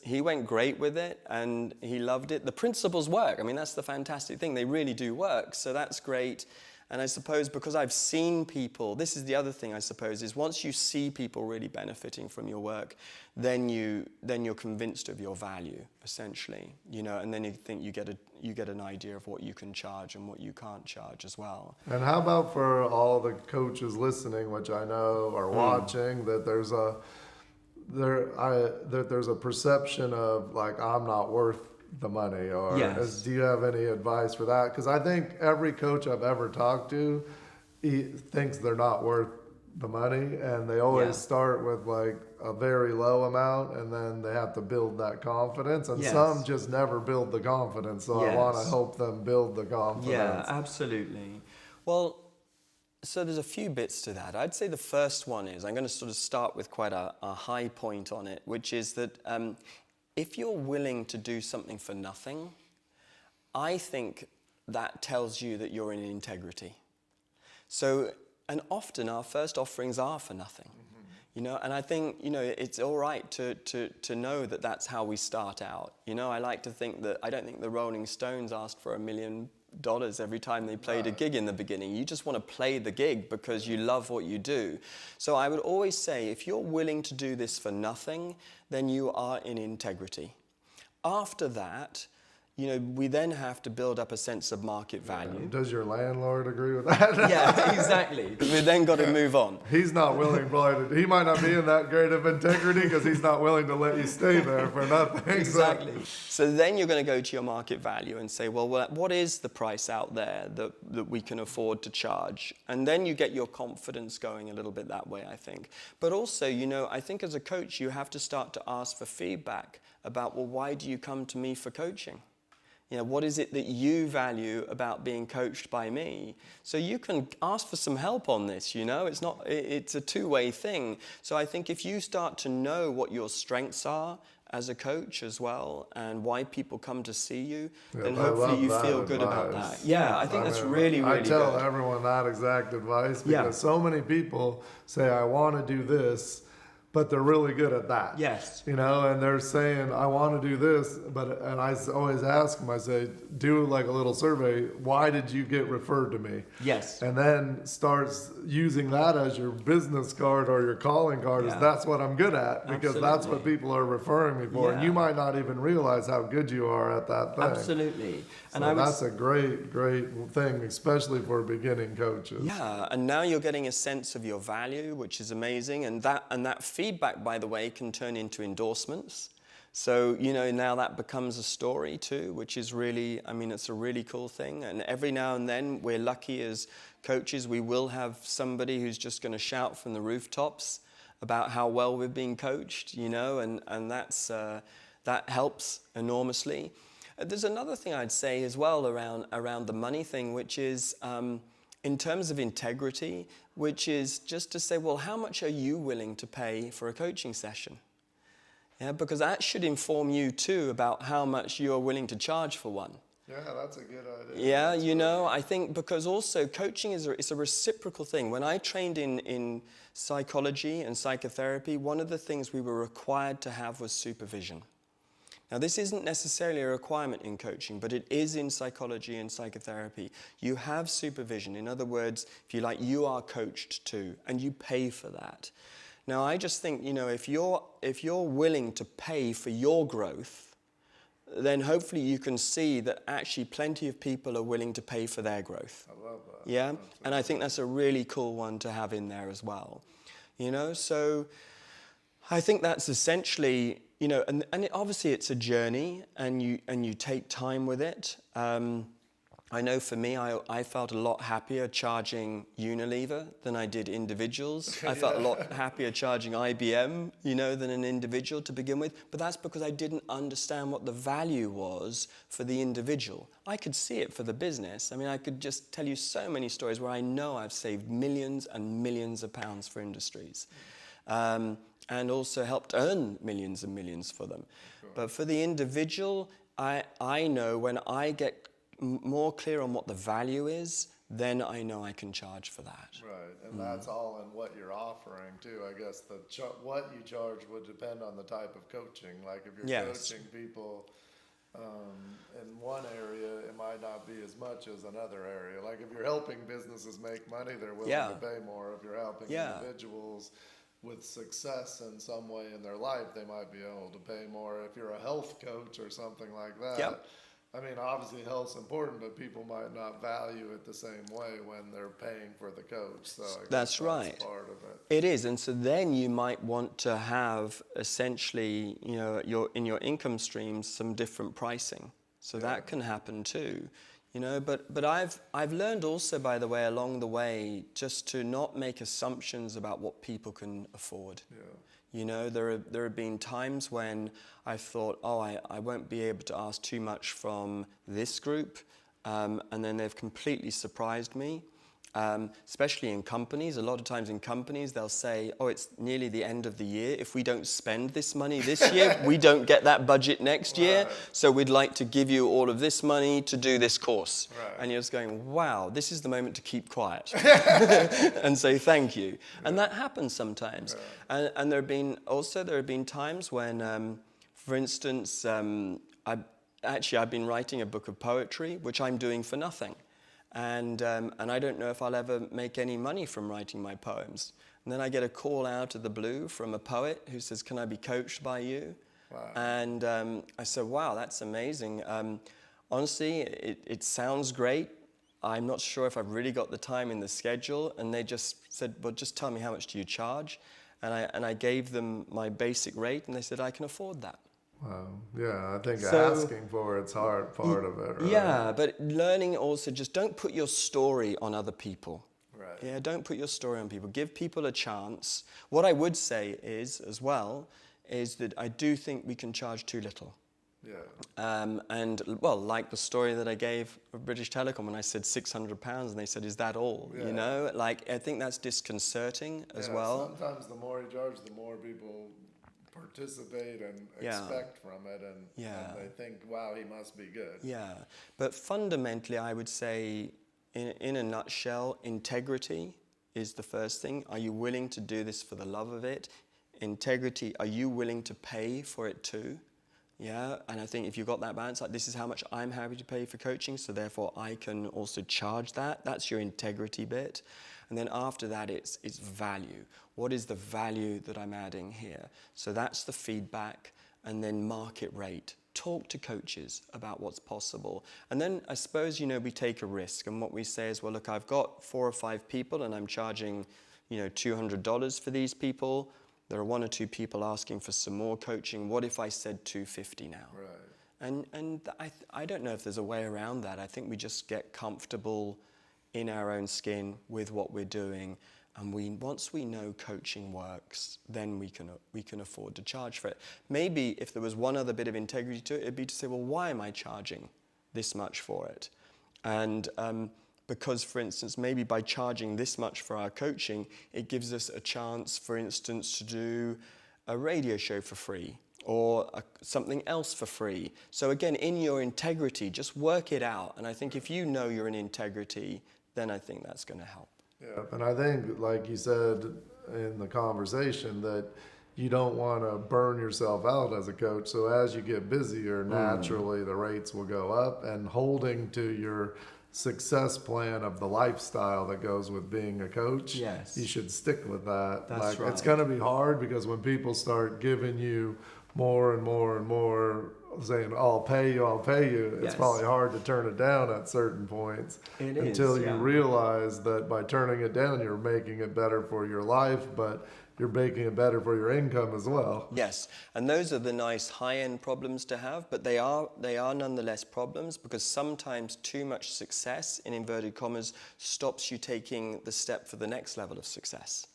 B: he went great with it and he loved it. The principles work. That's the fantastic thing. They really do work. So that's great. And I suppose because I've seen people, this is the other thing I suppose, is once you see people really benefiting from your work, then you're convinced of your value, essentially, and then you think you get an idea of what you can charge and what you can't charge as well.
A: And how about for all the coaches listening, which I know are watching, that there's a perception of like, I'm not worth the money, or do you have any advice for that? Because I think every coach I've ever talked to, he thinks they're not worth the money, and they always start with like a very low amount, and then they have to build that confidence, and some just never build the confidence, so I want to help them build the confidence.
B: Yeah, absolutely. Well, so there's a few bits to that. I'd say the first one is, I'm going to sort of start with quite a high point on it, which is that if you're willing to do something for nothing, I think that tells you that you're in integrity. So, and often our first offerings are for nothing, and I think, it's all right to know that that's how we start out. I like to think that, I don't think the Rolling Stones asked for $1 million every time they played a gig in the beginning. You just want to play the gig because you love what you do. So I would always say, if you're willing to do this for nothing, then you are in integrity. After that, we then have to build up a sense of market value.
A: Does your landlord agree with that?
B: Yeah, exactly. We then got to move on.
A: He's not willing, probably. He might not be in that great of integrity because he's not willing to let you stay there for nothing.
B: Exactly. So then you're going to go to your market value and say, well, what is the price out there that we can afford to charge? And then you get your confidence going a little bit that way, I think. But also, I think as a coach, you have to start to ask for feedback about, well, why do you come to me for coaching? What is it that you value about being coached by me? So you can ask for some help on this, it's a two-way thing. So I think if you start to know what your strengths are as a coach as well, and why people come to see you, then hopefully you feel good about that. Yeah, I think that's really, really good.
A: I tell everyone that exact advice because so many people say, I want to do this, but they're really good at that.
B: Yes.
A: And they're saying, I want to do this, and I always ask them, I say, do like a little survey, why did you get referred to me?
B: Yes.
A: And then starts using that as your business card or your calling card, is that's what I'm good at, because that's what people are referring me for. And you might not even realize how good you are at that thing.
B: Absolutely.
A: So and that's a great, great thing, especially for beginning coaches.
B: Yeah, and now you're getting a sense of your value, which is amazing, and that feedback, by the way, can turn into endorsements. So, now that becomes a story too, which is really, it's a really cool thing. And every now and then, we're lucky as coaches, we will have somebody who's just going to shout from the rooftops about how well we're being coached, and that helps enormously. There's another thing I'd say as well around the money thing, which is in terms of integrity, which is just to say, well, how much are you willing to pay for a coaching session? Yeah, because that should inform you too about how much you're willing to charge for one.
A: Yeah, that's a good idea.
B: Yeah,
A: That's
B: you know,
A: really-
B: I think because also coaching it's a reciprocal thing. When I trained in psychology and psychotherapy, one of the things we were required to have was supervision. Now, this isn't necessarily a requirement in coaching, but it is in psychology and psychotherapy. You have supervision. In other words, if you like, you are coached too, and you pay for that. Now, I just think, you know, if you're willing to pay for your growth, then hopefully you can see that actually plenty of people are willing to pay for their growth.
A: I love that.
B: Yeah? And I think that's a really cool one to have in there as well. You know, so I think that's essentially, you know, obviously it's a journey and you take time with it. I know for me, I felt a lot happier charging Unilever than I did individuals. I felt a lot happier charging IBM, you know, than an individual to begin with. But that's because I didn't understand what the value was for the individual. I could see it for the business. I mean, I could just tell you so many stories where I know I've saved millions and millions of pounds for industries. And also helped earn millions and millions for them. Sure. But for the individual, I know when I get more clear on what the value is, then I know I can charge for that.
A: Right, and that's all in what you're offering too. I guess what you charge would depend on the type of coaching. Like if you're coaching people in one area, it might not be as much as another area. Like if you're helping businesses make money, they're willing to pay more. If you're helping individuals with success in some way in their life, they might be able to pay more. If you're a health coach or something like that, I mean, obviously health's important, but people might not value it the same way when they're paying for the coach. So
B: that's right.
A: Part of it.
B: It is, and so then you might want to have essentially, you know, in your income streams some different pricing. So that can happen too, you know. But I've learned also, by the way, along the way, just to not make assumptions about what people can afford. Yeah. You know, there have been times when I thought, oh, I won't be able to ask too much from this group, and then they've completely surprised me. Especially in companies. A lot of times in companies, they'll say, oh, it's nearly the end of the year. If we don't spend this money this year, we don't get that budget next year. So we'd like to give you all of this money to do this course. Right. And you're just going, wow, this is the moment to keep quiet and say thank you. And that happens sometimes. And there have been times when, for instance, I've been writing a book of poetry, which I'm doing for nothing. And I don't know if I'll ever make any money from writing my poems. And then I get a call out of the blue from a poet who says, can I be coached by you? Wow. And I said, wow, that's amazing. Honestly, it sounds great. I'm not sure if I've really got the time in the schedule. And they just said, well, just tell me, how much do you charge? And I gave them my basic rate, and they said, I can afford that.
A: Wow. Yeah, I think asking for it's hard part of it. Right?
B: Yeah, but learning also, just don't put your story on other people.
A: Right.
B: Yeah, don't put your story on people. Give people a chance. What I would say is, as well, is that I do think we can charge too little. Yeah. And, well, like the story that I gave of British Telecom when I said £600, and they said, is that all? Yeah. You know, like, I think that's disconcerting as well.
A: Sometimes the more you charge, the more people participate and expect from it, and they think, wow, he must be good.
B: Yeah, but fundamentally I would say, in a nutshell, integrity is the first thing. Are you willing to do this for the love of it? Integrity, are you willing to pay for it too? Yeah, and I think if you've got that balance, like, this is how much I'm happy to pay for coaching, so therefore I can also charge that. That's your integrity bit. And then after that, it's value. What is the value that I'm adding here? So that's the feedback, and then market rate. Talk to coaches about what's possible. And then I suppose, you know, we take a risk, and what we say is, well, look, I've got 4 or 5 people, and I'm charging, you know, $200 for these people. There are 1 or 2 people asking for some more coaching. What if I said $250 now? Right. And I don't know if there's a way around that. I think we just get comfortable in our own skin with what we're doing, and once we know coaching works, then we can afford to charge for it. Maybe if there was one other bit of integrity to it, it'd be to say, well, why am I charging this much for it? And because, for instance, maybe by charging this much for our coaching, it gives us a chance, for instance, to do a radio show for free, or something else for free. So again, in your integrity, just work it out. And I think if you know you're in integrity, then I think that's going to help.
A: Yeah, and I think, like you said in the conversation, that you don't want to burn yourself out as a coach. So as you get busier, naturally the rates will go up, and holding to your success plan of the lifestyle that goes with being a coach,
B: Yes.
A: you should stick with that.
B: That's
A: It's
B: right.
A: going to be hard, because when people start giving you more and more and more, saying, I'll pay you, it's
B: Yes.
A: probably hard to turn it down at certain points.
B: It is,
A: Until you
B: yeah.
A: realize that by turning it down, you're making it better for your life, but you're making it better for your income as well.
B: Yes, and those are the nice high-end problems to have, but they are nonetheless problems, because sometimes too much success, in inverted commas, stops you taking the step for the next level of success.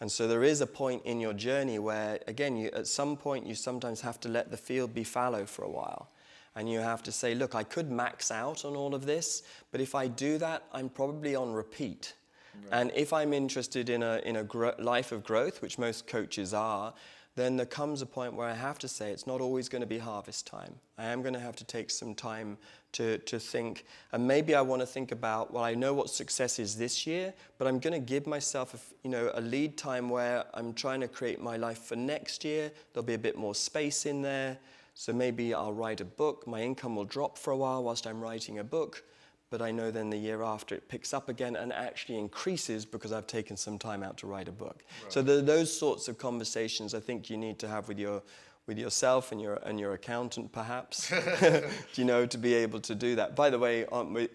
B: And so there is a point in your journey where, again, at some point you sometimes have to let the field be fallow for a while. And you have to say, look, I could max out on all of this, but if I do that, I'm probably on repeat. Right. And if I'm interested in a life of growth, which most coaches are, then there comes a point where I have to say it's not always going to be harvest time. I am going to have to take some time to think, and maybe I want to think about, well, I know what success is this year, but I'm going to give myself a lead time where I'm trying to create my life for next year. There'll be a bit more space in there. So maybe I'll write a book. My income will drop for a while whilst I'm writing a book, but I know then the year after it picks up again and actually increases because I've taken some time out to write a book. Right. So those sorts of conversations I think you need to have with yourself and your accountant, perhaps, to be able to do that. By the way,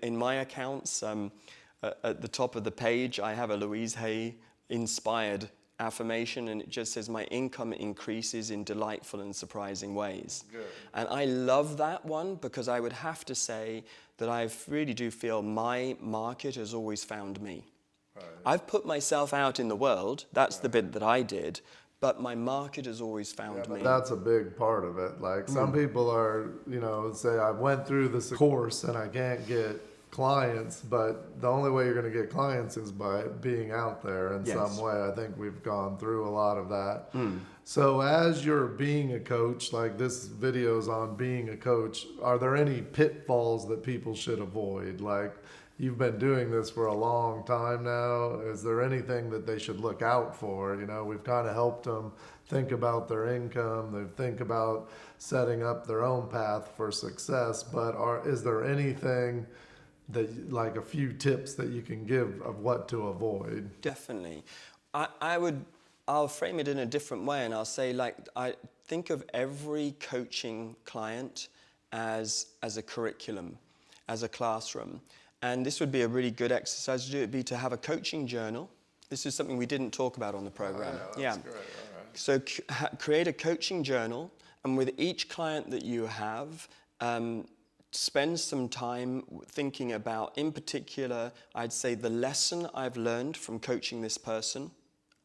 B: in my accounts, at the top of the page, I have a Louise Hay inspired affirmation, and it just says, my income increases in delightful and surprising ways. Good. And I love that one, because I would have to say that I really do feel my market has always found me. Right. I've put myself out in the world, that's the bit that I did, but my market has always found me.
A: That's a big part of it. Like some people are, say I went through this course and I can't get clients, but the only way you're going to get clients is by being out there in some way. I think we've gone through a lot of that. So as you're being a coach, like this video is on being a coach, are there any pitfalls that people should avoid? Like, you've been doing this for a long time now. Is there anything that they should look out for? We've kind of helped them think about their income. They think about setting up their own path for success, but is there anything that, like a few tips that you can give of what to avoid?
B: Definitely. I'll frame it in a different way, and I'll say, I think of every coaching client as a curriculum, as a classroom. And this would be a really good exercise to do. It'd be to have a coaching journal. This is something we didn't talk about on the program.
A: That's great. All right.
B: So create a coaching journal, and with each client that you have, spend some time thinking about, in particular, I'd say the lesson I've learned from coaching this person,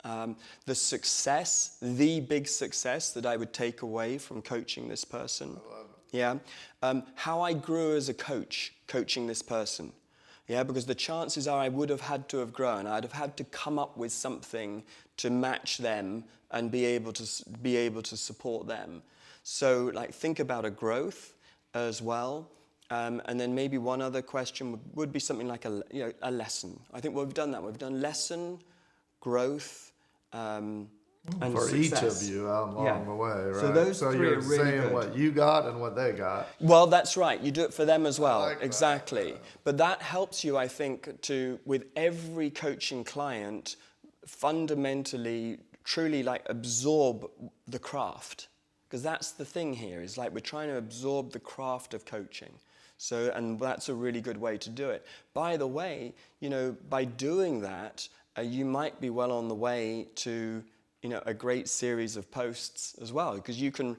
B: the success, the big success that I would take away from coaching this person.
A: I love it.
B: Yeah. How I grew as a coach coaching this person. Yeah, because the chances are I would have had to have grown. I'd have had to come up with something to match them and be able to support them. So think about a growth as well. And then maybe one other question would be something like a lesson. I think we've done that. We've done lesson, growth, and
A: for
B: success.
A: each of you along the way, right?
B: So those three
A: you're
B: are really
A: saying
B: good.
A: What you got and what they got.
B: Well, that's right. You do it for them as well.
A: I like that.
B: Exactly.
A: Yeah.
B: But that helps you, I think, with every coaching client, fundamentally, truly absorb the craft. Because that's the thing here, is we're trying to absorb the craft of coaching. So, and that's a really good way to do it. By the way, by doing that, you might be well on the way to, a great series of posts as well. Because you can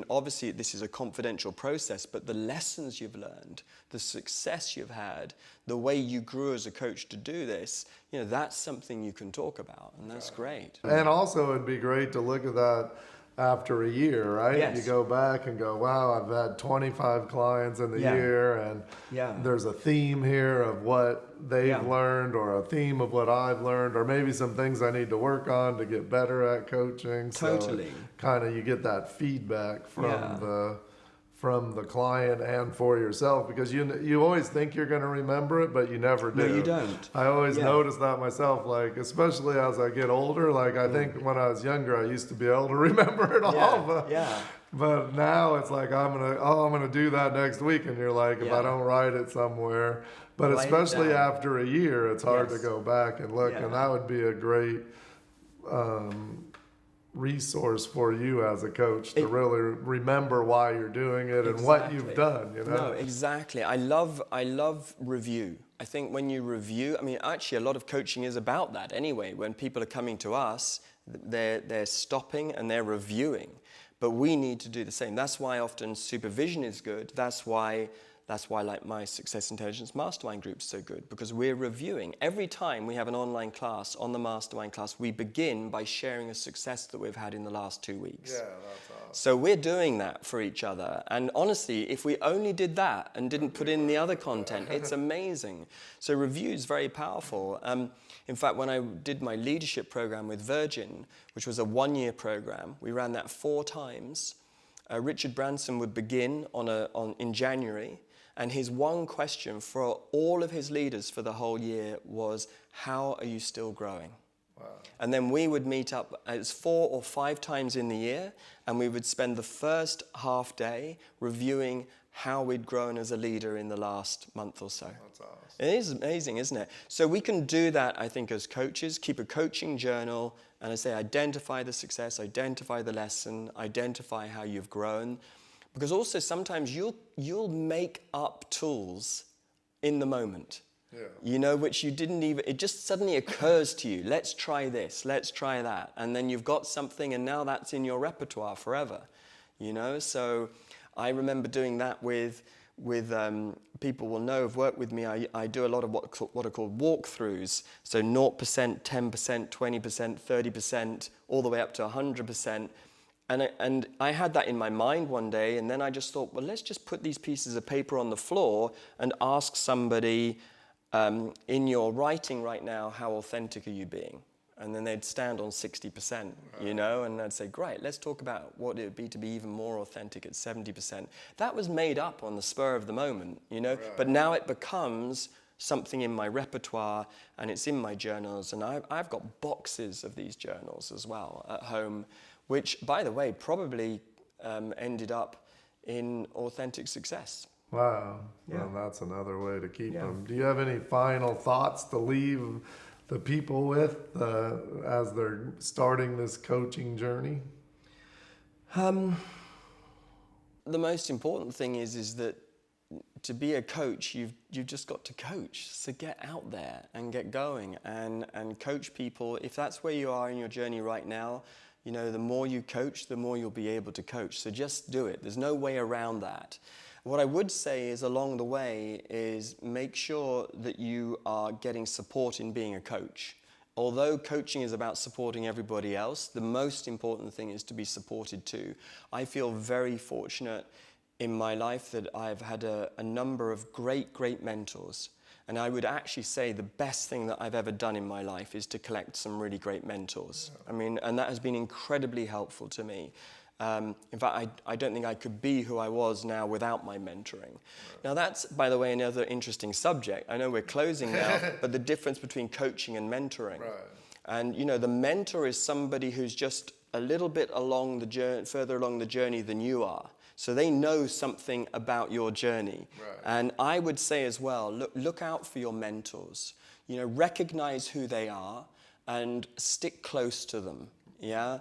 B: obviously, this is a confidential process, but the lessons you've learned, the success you've had, the way you grew as a coach to do this, that's something you can talk about, and that's great.
A: And also it'd be great to look at that after a year, right?
B: Yes.
A: You go back and go, wow, I've had 25 clients in the
B: Yeah.
A: year, and
B: Yeah.
A: there's a theme here of what they've
B: Yeah.
A: learned, or a theme of what I've learned, or maybe some things I need to work on to get better at coaching.
B: Totally.
A: So kind of you get that feedback from
B: Yeah.
A: the client and for yourself, because you always think you're going to remember it, but you never do.
B: No, you don't.
A: I always
B: Yeah.
A: notice that myself, like especially as I get older. Like I think when I was younger, I used to be able to remember it all, but,
B: Yeah.
A: but now it's like I'm gonna do that next week, and you're like, if I
B: Yeah.
A: don't write it somewhere, but
B: Write it
A: especially
B: down.
A: after a year, it's hard
B: Yes.
A: to go back and look,
B: Yeah.
A: and that would be a great resource for you as a coach to really remember why you're doing it and what you've done, you know?
B: No, exactly. I love review. I think when you review, I mean, actually a lot of coaching is about that anyway. When people are coming to us, they're stopping and they're reviewing. But we need to do the same. That's why often supervision is good. That's why like my Success Intelligence Mastermind group is so good, because we're reviewing. Every time we have an online class, on the Mastermind class, we begin by sharing a success that we've had in the last 2 weeks.
A: Yeah, that's awesome.
B: So we're doing that for each other. And honestly, if we only did that and didn't put in the other content, it's amazing. So review is very powerful. In fact, when I did my leadership program with Virgin, which was a 1-year program, we ran that 4 times. Richard Branson would begin in January, and his one question for all of his leaders for the whole year was, how are you still growing? Wow. And then we would meet up, it's 4 or 5 times in the year, and we would spend the first half day reviewing how we'd grown as a leader in the last month or so.
A: That's awesome.
B: It is amazing, isn't it? So we can do that, I think, as coaches, keep a coaching journal, and I say identify the success, identify the lesson, identify how you've grown. Because also sometimes you'll make up tools in the moment, you know, which you didn't even, it just suddenly occurs to you, let's try this, let's try that. And then you've got something, and now that's in your repertoire forever, you know. So I remember doing that with people will know, have worked with me. I do a lot of what are called walkthroughs. So 0%, 10%, 20%, 30%, all the way up to 100%. And I had that in my mind one day, and then I just thought, well, let's just put these pieces of paper on the floor and ask somebody, in your writing right now, how authentic are you being? And then they'd stand on 60%, you know, and I'd say, great, let's talk about what it would be to be even more authentic at 70%. That was made up on the spur of the moment, you know, but now it becomes something in my repertoire, and it's in my journals, and I've got boxes of these journals as well at home, which, by the way, probably ended up in authentic success.
A: Wow.
B: Yeah.
A: Well, that's another way to keep them. Do you have any final thoughts to leave the people with as they're starting this coaching journey?
B: The most important thing is that to be a coach, you've just got to coach. So get out there and get going and coach people. If that's where you are in your journey right now, you know, the more you coach, the more you'll be able to coach. So just do it. There's no way around that. What I would say is along the way is make sure that you are getting support in being a coach. Although coaching is about supporting everybody else, the most important thing is to be supported too. I feel very fortunate in my life that I've had a number of great mentors. And I would actually say the best thing that I've ever done in my life is to collect some really great mentors. I mean, and that has been incredibly helpful to me. In fact, I don't think I could be who I was now without my mentoring. Now that's, by the way, another interesting subject. I know we're closing now, but the difference between coaching and mentoring. And, you know, the mentor is somebody who's just a little bit along the journey, further along the journey than you are. So they know something about your journey. And I would say as well, look out for your mentors. You know, recognize who they are and stick close to them. Yeah.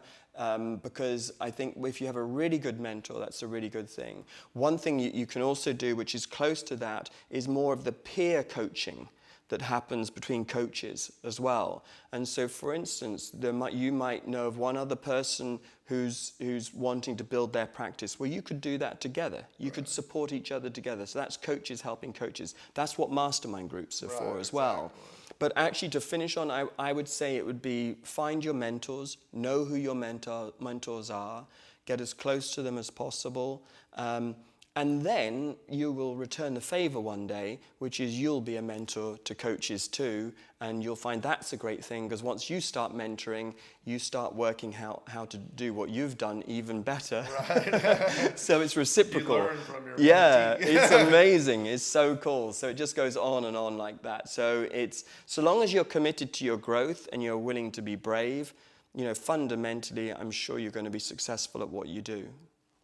B: Because I think if you have a really good mentor, that's a really good thing. One thing you can also do, which is close to that, is more of the peer coaching. that happens between coaches as well. And so, for instance, you might know of one other person who's wanting to build their practice. Well, you could do that together. You could support each other together. So that's coaches helping coaches. That's what mastermind groups are for as well. But actually, to finish on, I would say it would be find your mentors, know who your mentors are, get as close to them as possible, and then you will return the favor one day, which is you'll be a mentor to coaches too, and you'll find that's a great thing, because once you start mentoring, you start working how to do what you've done even better. Right. So it's reciprocal.
A: You learn from your
B: mentee. It's amazing. It's so cool. So it just goes on and on like that. So it's, so long as you're committed to your growth and you're willing to be brave, fundamentally, I'm sure you're going to be successful at what you do.